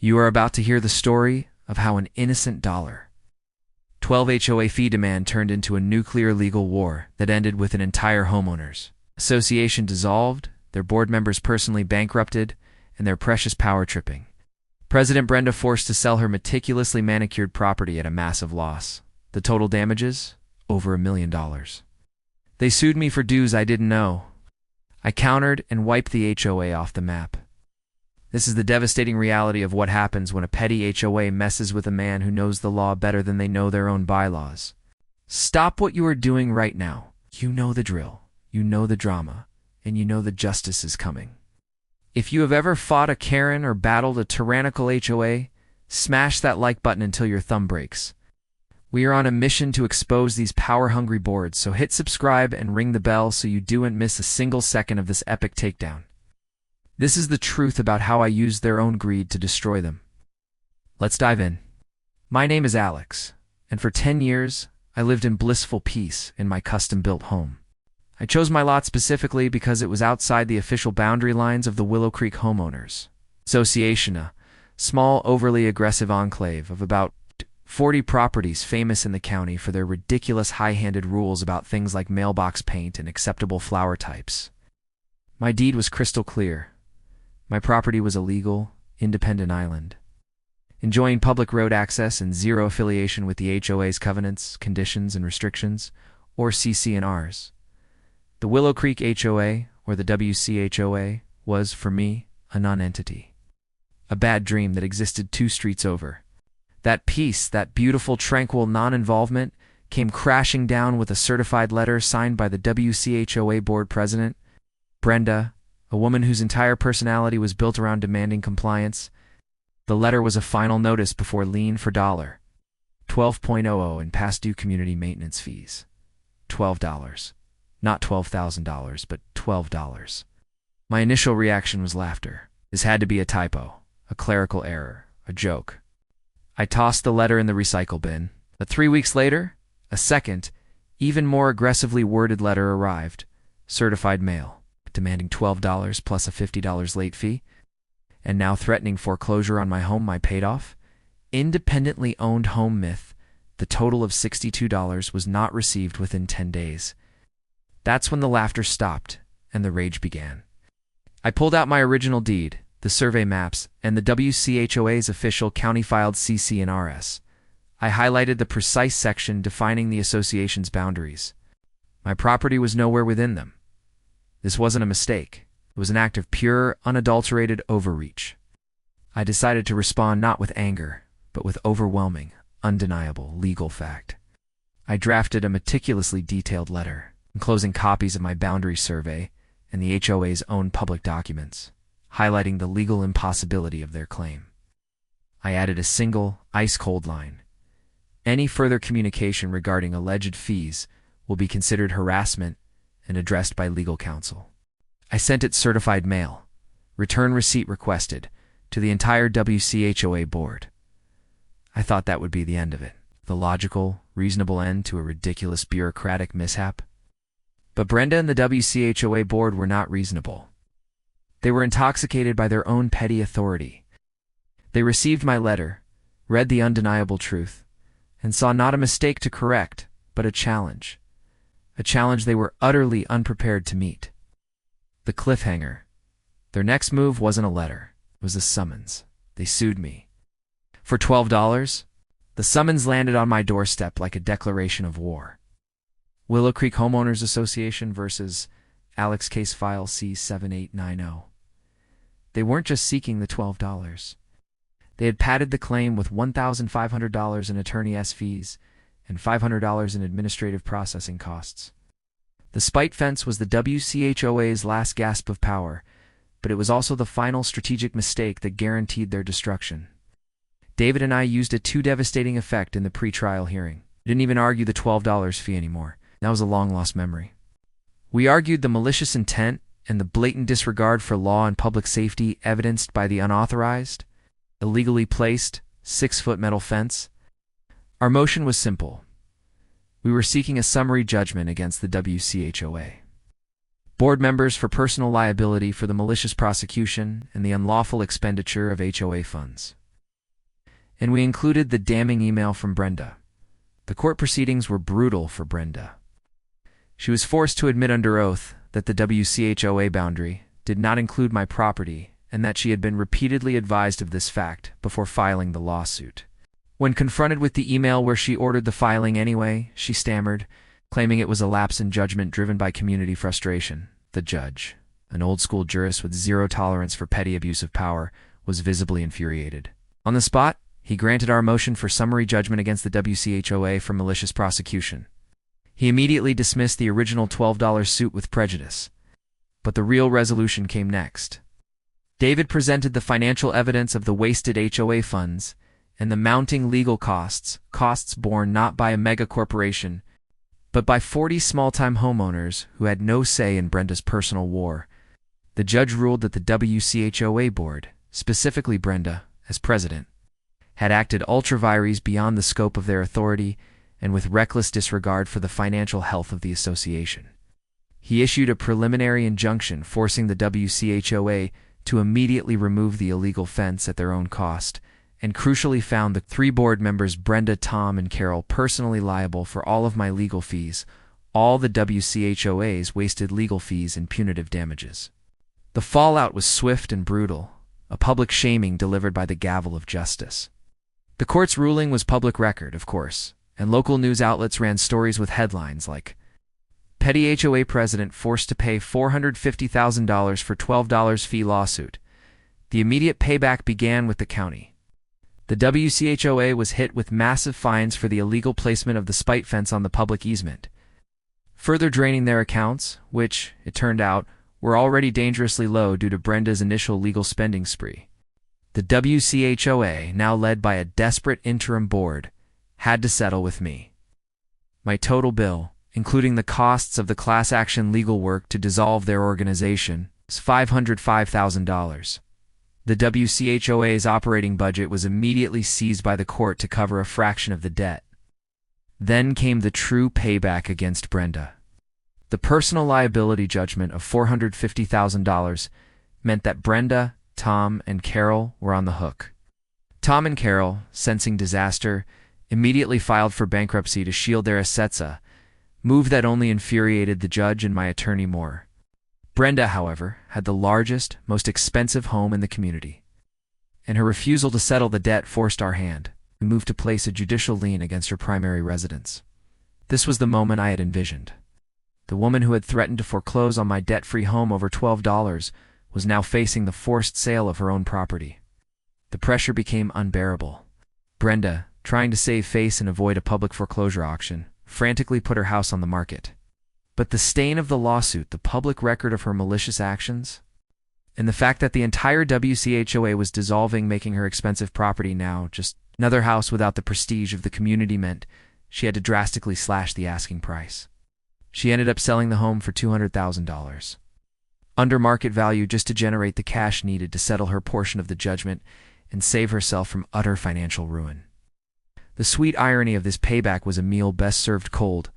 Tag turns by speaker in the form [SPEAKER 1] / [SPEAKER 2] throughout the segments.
[SPEAKER 1] You are about to hear the story of how an innocent $12 HOA fee demand turned into a nuclear legal war that ended with an entire homeowners association dissolved, their board members personally bankrupted, and their precious power tripping. President Brenda forced to sell her meticulously manicured property at a massive loss. The total damages? Over $1 million. They sued me for dues I didn't know. I countered and wiped the HOA off the map. This is the devastating reality of what happens when a petty HOA messes with a man who knows the law better than they know their own bylaws. Stop what you are doing right now. You know the drill, you know the drama, and you know the justice is coming. If you have ever fought a Karen or battled a tyrannical HOA, smash that like button until your thumb breaks. We are on a mission to expose these power-hungry boards, so hit subscribe and ring the bell so you don't miss a single second of this epic takedown. This is the truth about how I used their own greed to destroy them. Let's dive in. My name is Alex, and for 10 years, I lived in blissful peace in my custom-built home. I chose my lot specifically because it was outside the official boundary lines of the Willow Creek Homeowners Association, a small, overly aggressive enclave of about 40 properties famous in the county for their ridiculous high-handed rules about things like mailbox paint and acceptable flower types. My deed was crystal clear. My property was a legal, independent island, enjoying public road access and zero affiliation with the HOA's covenants, conditions, and restrictions, or CC&Rs. The Willow Creek HOA, or the WCHOA, was, for me, a non-entity. A bad dream that existed 2 streets over. That peace, that beautiful, tranquil non-involvement, came crashing down with a certified letter signed by the WCHOA board president, Brenda, a woman whose entire personality was built around demanding compliance. The letter was a final notice before lien for $12.00 in past due community maintenance fees. $12. Not $12,000, but $12. My initial reaction was laughter. This had to be a typo, a clerical error, a joke. I tossed the letter in the recycle bin, but 3 weeks later, a second, even more aggressively worded letter arrived, certified mail, demanding $12 plus a $50 late fee, and now threatening foreclosure on my home I paid off. Independently owned home myth, the total of $62 was not received within 10 days. That's when the laughter stopped and the rage began. I pulled out my original deed, the survey maps, and the WCHOA's official county-filed CC&RS. I highlighted the precise section defining the association's boundaries. My property was nowhere within them. This wasn't a mistake. It was an act of pure, unadulterated overreach. I decided to respond not with anger, but with overwhelming, undeniable legal fact. I drafted a meticulously detailed letter, enclosing copies of my boundary survey and the HOA's own public documents, highlighting the legal impossibility of their claim. I added a single, ice-cold line. Any further communication regarding alleged fees will be considered harassment and addressed by legal counsel. I sent it certified mail, return receipt requested, to the entire WCHOA board. I thought that would be the end of it, the logical, reasonable end to a ridiculous bureaucratic mishap. But Brenda and the WCHOA board were not reasonable. They were intoxicated by their own petty authority. They received my letter, read the undeniable truth, and saw not a mistake to correct, but a challenge they were utterly unprepared to meet. The cliffhanger. Their next move wasn't a letter, it was a summons. They sued me. For $12, the summons landed on my doorstep like a declaration of war. Willow Creek Homeowners Association versus Alex Case File C7890. They weren't just seeking the $12. They had padded the claim with $1,500 in attorney fees and $500 in administrative processing costs. The spite fence was the WCHOA's last gasp of power, but it was also the final strategic mistake that guaranteed their destruction. David and I used it to devastating effect in the pre-trial hearing. We didn't even argue the $12 fee anymore. That was a long-lost memory. We argued the malicious intent and the blatant disregard for law and public safety evidenced by the unauthorized, illegally placed, 6-foot metal fence. Our motion was simple. We were seeking a summary judgment against the WCHOA. Board members for personal liability for the malicious prosecution and the unlawful expenditure of HOA funds. and we included the damning email from Brenda. The court proceedings were brutal for Brenda. She was forced to admit under oath that the WCHOA boundary did not include my property and that she had been repeatedly advised of this fact before filing the lawsuit. When confronted with the email where she ordered the filing anyway, she stammered, claiming it was a lapse in judgment driven by community frustration. The judge, an old-school jurist with zero tolerance for petty abuse of power, was visibly infuriated. On the spot, he granted our motion for summary judgment against the WCHOA for malicious prosecution. He immediately dismissed the original $12 suit with prejudice. But the real resolution came next. David presented the financial evidence of the wasted HOA funds and the mounting legal costs borne not by a mega-corporation, but by 40 small-time homeowners who had no say in Brenda's personal war. The judge ruled that the WCHOA board, specifically Brenda, as president, had acted ultra vires beyond the scope of their authority and with reckless disregard for the financial health of the association. He issued a preliminary injunction forcing the WCHOA to immediately remove the illegal fence at their own cost, and crucially found the 3 board members Brenda, Tom, and Carol personally liable for all of my legal fees, all the WCHOA's wasted legal fees and punitive damages. The fallout was swift and brutal, a public shaming delivered by the gavel of justice. The court's ruling was public record, of course, and local news outlets ran stories with headlines like, "Petty HOA president forced to pay $450,000 for $12 fee lawsuit. The immediate payback began with the county." The WCHOA was hit with massive fines for the illegal placement of the spite fence on the public easement, further draining their accounts, which, it turned out, were already dangerously low due to Brenda's initial legal spending spree. The WCHOA, now led by a desperate interim board, had to settle with me. My total bill, including the costs of the class action legal work to dissolve their organization, was $505,000. The WCHOA's operating budget was immediately seized by the court to cover a fraction of the debt. Then came the true payback against Brenda. The personal liability judgment of $450,000 meant that Brenda, Tom, and Carol were on the hook. Tom and Carol, sensing disaster, immediately filed for bankruptcy to shield their assets, a move that only infuriated the judge and my attorney more. Brenda, however, had the largest, most expensive home in the community, and her refusal to settle the debt forced our hand. We moved to place a judicial lien against her primary residence. This was the moment I had envisioned. The woman who had threatened to foreclose on my debt-free home over $12 was now facing the forced sale of her own property. The pressure became unbearable. Brenda, trying to save face and avoid a public foreclosure auction, frantically put her house on the market. But the stain of the lawsuit, the public record of her malicious actions, and the fact that the entire WCHOA was dissolving, making her expensive property now just another house without the prestige of the community, meant she had to drastically slash the asking price. She ended up selling the home for $200,000, under market value, just to generate the cash needed to settle her portion of the judgment and save herself from utter financial ruin. The sweet irony of this payback was a meal best served cold,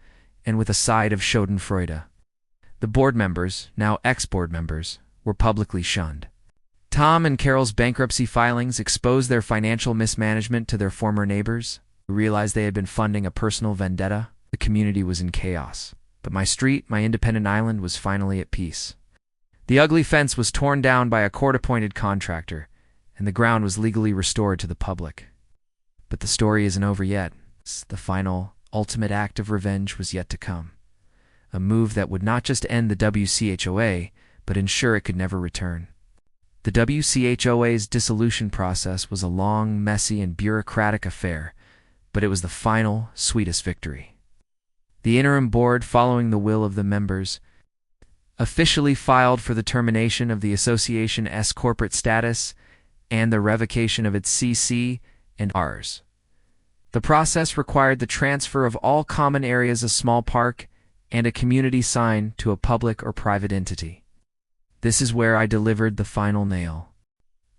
[SPEAKER 1] and with a side of schadenfreude. The board members, now ex-board members, were publicly shunned. Tom and Carol's bankruptcy filings exposed their financial mismanagement to their former neighbors, who realized they had been funding a personal vendetta. The community was in chaos, but my street, my independent island, was finally at peace. The ugly fence was torn down by a court-appointed contractor, and the ground was legally restored to the public. But the story isn't over yet. The final, ultimate act of revenge was yet to come. A move that would not just end the WCHOA, but ensure it could never return. The WCHOA's dissolution process was a long, messy, and bureaucratic affair, but it was the final, sweetest victory. The interim board, following the will of the members, officially filed for the termination of the association's corporate status and the revocation of its CC and Rs. The process required the transfer of all common areas, a small park, and a community sign to a public or private entity. This is where I delivered the final nail.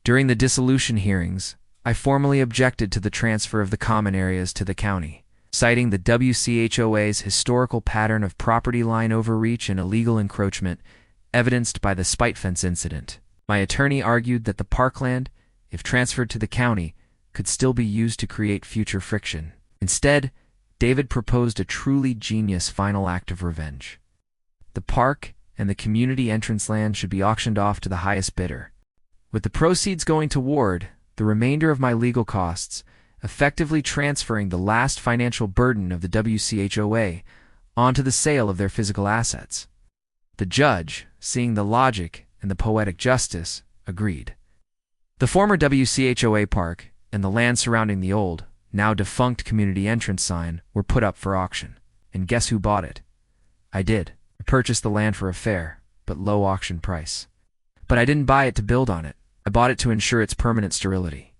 [SPEAKER 1] During the dissolution hearings, I formally objected to the transfer of the common areas to the county, citing the WCHOA's historical pattern of property line overreach and illegal encroachment, evidenced by the spite fence incident. My attorney argued that the parkland, if transferred to the county, could still be used to create future friction. Instead, David proposed a truly genius final act of revenge. The park and the community entrance land should be auctioned off to the highest bidder, with the proceeds going toward the remainder of my legal costs, effectively transferring the last financial burden of the WCHOA onto the sale of their physical assets. The judge, seeing the logic and the poetic justice, agreed. The former WCHOA park and the land surrounding the old, now defunct community entrance sign were put up for auction. And guess who bought it? I did. I purchased the land for a fair, but low auction price. But I didn't buy it to build on it. I bought it to ensure its permanent sterility.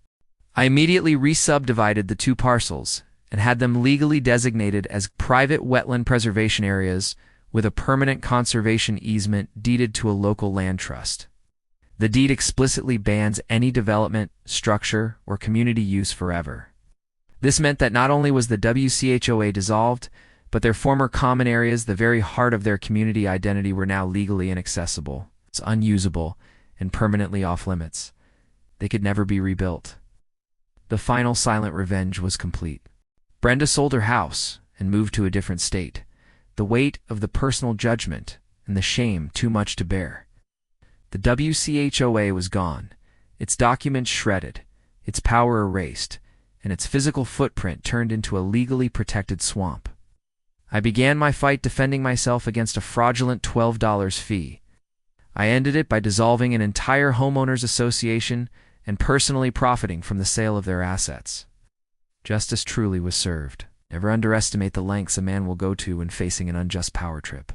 [SPEAKER 1] I immediately re-subdivided the two parcels and had them legally designated as private wetland preservation areas with a permanent conservation easement deeded to a local land trust. The deed explicitly bans any development, structure, or community use forever. This meant that not only was the WCHOA dissolved, but their former common areas, the very heart of their community identity, were now legally inaccessible, unusable, and permanently off-limits. They could never be rebuilt. The final silent revenge was complete. Brenda sold her house and moved to a different state, the weight of the personal judgment and the shame too much to bear. The WCHOA was gone, its documents shredded, its power erased, and its physical footprint turned into a legally protected swamp. I began my fight defending myself against a fraudulent $12 fee. I ended it by dissolving an entire homeowners association and personally profiting from the sale of their assets. Justice truly was served. Never underestimate the lengths a man will go to when facing an unjust power trip.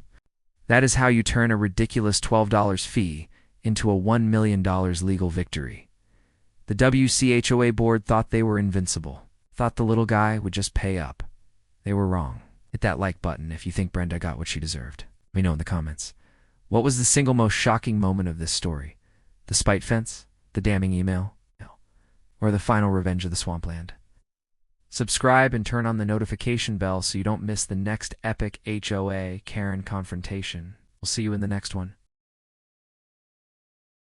[SPEAKER 1] That is how you turn a ridiculous $12 fee into a $1 million legal victory. The WCHOA board thought they were invincible, thought the little guy would just pay up. They were wrong. Hit that like button if you think Brenda got what she deserved. Let me know in the comments. What was the single most shocking moment of this story? The spite fence? The damning email? No. Or the final revenge of the swampland? Subscribe and turn on the notification bell so you don't miss the next epic HOA Karen confrontation. We'll see you in the next one.